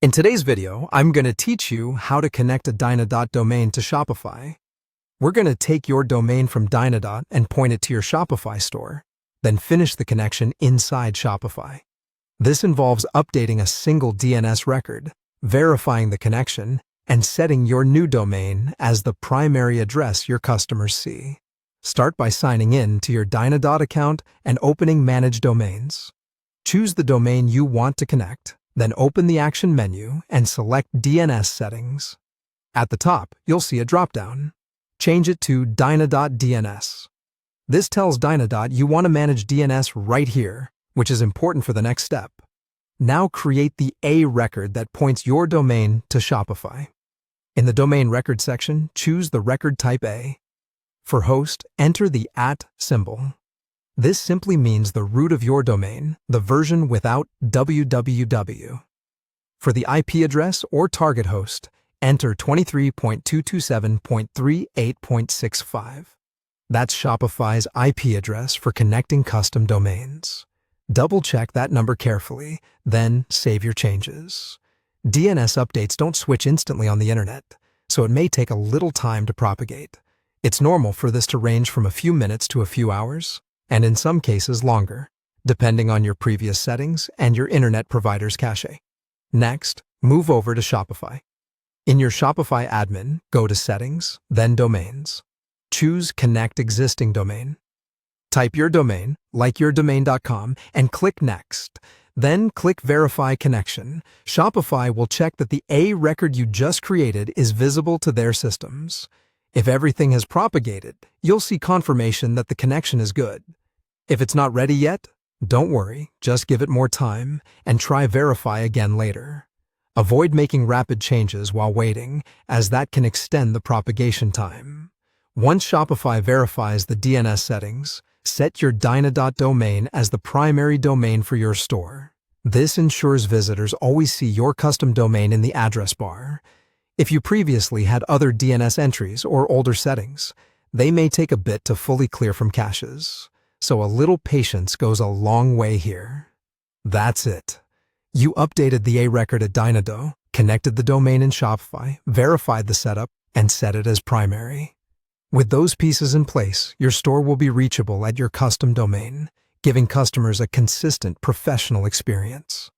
In today's video, I'm going to teach you how to connect a Dynadot domain to Shopify. We're going to take your domain from Dynadot and point it to your Shopify store, then finish the connection inside Shopify. This involves updating a single DNS record, verifying the connection, and setting your new domain as the primary address your customers see. Start by signing in to your Dynadot account and opening Manage Domains. Choose the domain you want to connect. Then open the Action menu and select DNS Settings. At the top, you'll see a drop-down. Change it to Dynadot DNS. This tells Dynadot you want to manage DNS right here, which is important for the next step. Now create the A record that points your domain to Shopify. In the Domain Record section, choose the record type A. For host, enter the @ symbol. This simply means the root of your domain, the version without www. For the IP address or target host, enter 23.227.38.65. That's Shopify's IP address for connecting custom domains. Double-check that number carefully, then save your changes. DNS updates don't switch instantly on the internet, so it may take a little time to propagate. It's normal for this to range from a few minutes to a few hours, and in some cases longer, depending on your previous settings and your internet provider's cache. Next, move over to Shopify. In your Shopify admin, go to Settings, then Domains. Choose Connect Existing Domain. Type your domain, like yourdomain.com, and click Next. Then click Verify Connection. Shopify will check that the A record you just created is visible to their systems. If everything has propagated, you'll see confirmation that the connection is good. If it's not ready yet, don't worry, just give it more time and try Verify again later. Avoid making rapid changes while waiting, as that can extend the propagation time. Once Shopify verifies the DNS settings, set your Dynadot domain as the primary domain for your store. This ensures visitors always see your custom domain in the address bar. If you previously had other DNS entries or older settings, they may take a bit to fully clear from caches, so a little patience goes a long way here. That's it. You updated the A record at Dynadot, connected the domain in Shopify, verified the setup, and set it as primary. With those pieces in place, your store will be reachable at your custom domain, giving customers a consistent professional experience.